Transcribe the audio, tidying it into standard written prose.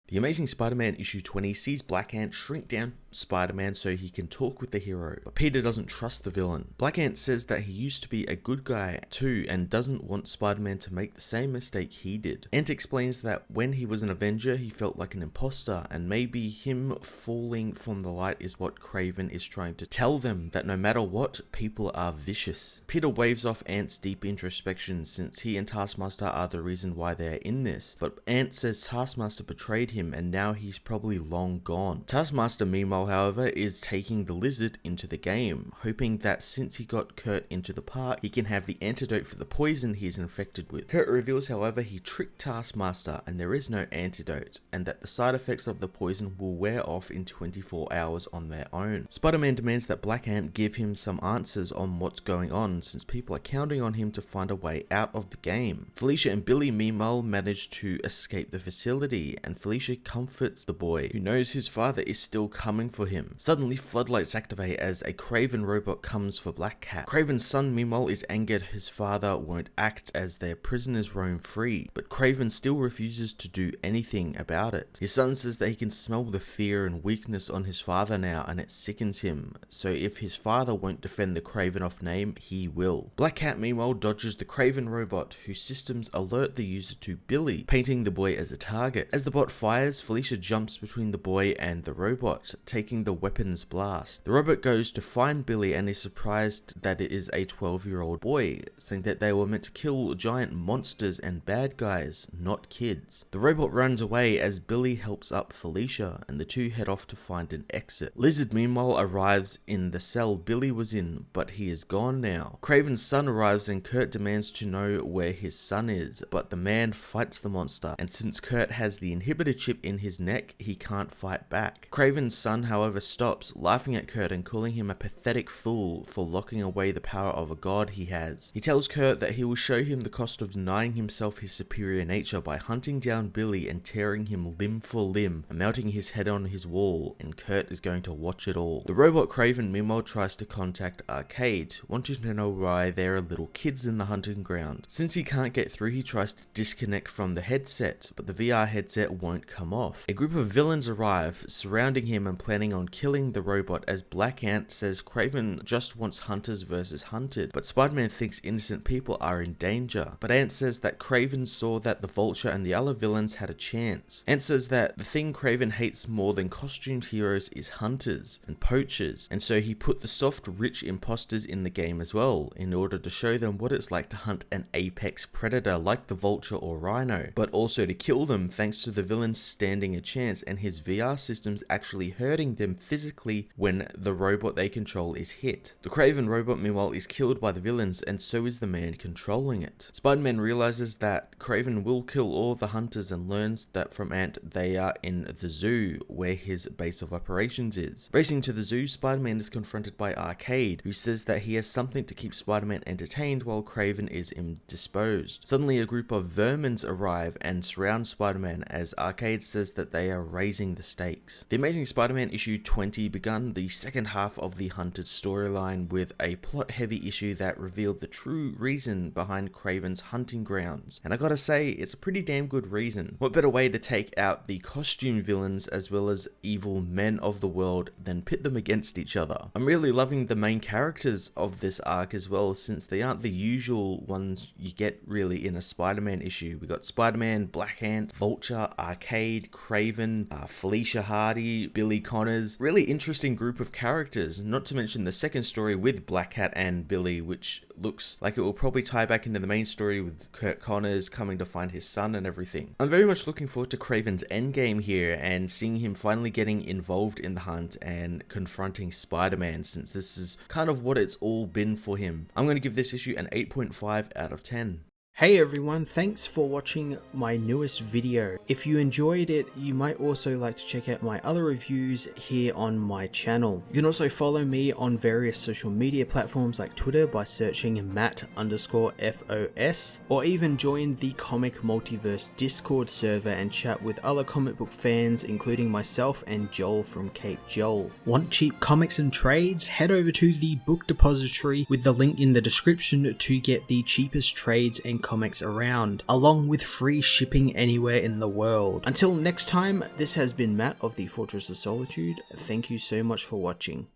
The Amazing Spider-Man issue 20 sees Black Ant shrink down Spider-Man so he can talk with the hero, but Peter doesn't trust the villain. Black Ant says that he used to be a good guy too and doesn't want Spider-Man to make the same mistake he did. Ant explains that when he was an Avenger he felt like an imposter, and maybe him falling from the light is what Kraven is trying to tell them, that no matter what, people are vicious. Peter waves off Ant's deep introspection since he and Taskmaster are the reason why they're in this, but Ant says Taskmaster betrayed him and now he's probably long gone. Taskmaster meanwhile, however, is taking the Lizard into the game, hoping that since he got Kurt into the park, he can have the antidote for the poison he's infected with. Kurt reveals, however, he tricked Taskmaster and there is no antidote, and that the side effects of the poison will wear off in 24 hours on their own. Spider-Man demands that Black Ant give him some answers on what's going on, since people are counting on him to find a way out of the game. Felicia and Billy meanwhile manage to escape the facility, and Felicia comforts the boy, who knows his father is still coming for him. Suddenly, floodlights activate as a Kraven robot comes for Black Cat. Kraven's son meanwhile is angered his father won't act as their prisoners roam free, but Kraven still refuses to do anything about it. His son says that he can smell the fear and weakness on his father now, and it sickens him, so if his father won't defend the Kraven off name, he will. Black Cat meanwhile dodges the Kraven robot, whose systems alert the user to Billy, painting the boy as a target. As the bot fires, Felicia jumps between the boy and the robot, taking the weapon's blast. The robot goes to find Billy and is surprised that it is a 12-year-old boy, saying that they were meant to kill giant monsters and bad guys, not kids. The robot runs away as Billy helps up Felicia, and the two head off to find an exit. Lizard meanwhile arrives in the cell Billy was in, but he is gone now. Kraven's son arrives and Kurt demands to know where his son is, but the man fights the monster, and since Kurt has the inhibitor chip in his neck, he can't fight back. Kraven's son, however, stops, laughing at Kurt and calling him a pathetic fool for locking away the power of a god he has. He tells Kurt that he will show him the cost of denying himself his superior nature by hunting down Billy and tearing him limb for limb and melting his head on his wall, and Kurt is going to watch it all. The robot Kraven meanwhile tries to contact Arcade, wanting to know why there are little kids in the hunting ground. Since he can't get through, he tries to disconnect from the headset, but the VR headset won't come off. A group of villains arrive, surrounding him and planning on killing the robot, as Black Ant says Kraven just wants hunters versus hunted, but Spider-Man thinks innocent people are in danger. But Ant says that Kraven saw that the Vulture and the other villains had a chance. Ant says that the thing Kraven hates more than costumed heroes is hunters and poachers, and so he put the soft, rich imposters in the game as well, in order to show them what it's like to hunt an apex predator like the Vulture or Rhino, but also to kill them thanks to the villains standing a chance and his VR systems actually hurting them physically when the robot they control is hit. The Kraven robot meanwhile is killed by the villains, and so is the man controlling it. Spider-Man realizes that Kraven will kill all the hunters and learns that from Ant they are in the zoo, where his base of operations is. Racing to the zoo, Spider-Man is confronted by Arcade, who says that he has something to keep Spider-Man entertained while Kraven is indisposed. Suddenly a group of vermins arrive and surround Spider-Man, as Arcade says that they are raising the stakes. The Amazing Spider-Man issue 20 began the second half of the Hunted storyline with a plot-heavy issue that revealed the true reason behind Kraven's hunting grounds, and I gotta say, it's a pretty damn good reason. What better way to take out the costume villains as well as evil men of the world than pit them against each other? I'm really loving the main characters of this arc as well, since they aren't the usual ones you get really in a Spider-Man issue. We got Spider-Man, Black Ant, Vulture, Arcade, Kraven, Felicia Hardy, Billy Connors. Really interesting group of characters, not to mention the second story with Black Cat and Billy, which looks like it will probably tie back into the main story with Kurt Connors coming to find his son and everything. I'm very much looking forward to Kraven's endgame here and seeing him finally getting involved in the hunt and confronting Spider-Man, since this is kind of what it's all been for him. I'm going to give this issue an 8.5 out of 10. Hey everyone, thanks for watching my newest video. If you enjoyed it, you might also like to check out my other reviews here on my channel. You can also follow me on various social media platforms like Twitter by searching Matt_FOS, or even join the Comic Multiverse Discord server and chat with other comic book fans, including myself and Joel from Cape Joel. Want cheap comics and trades? Head over to the book depository with the link in the description to get the cheapest trades and comics around, along with free shipping anywhere in the world. Until next time, this has been Matt of the Fortress of Solitude. Thank you so much for watching.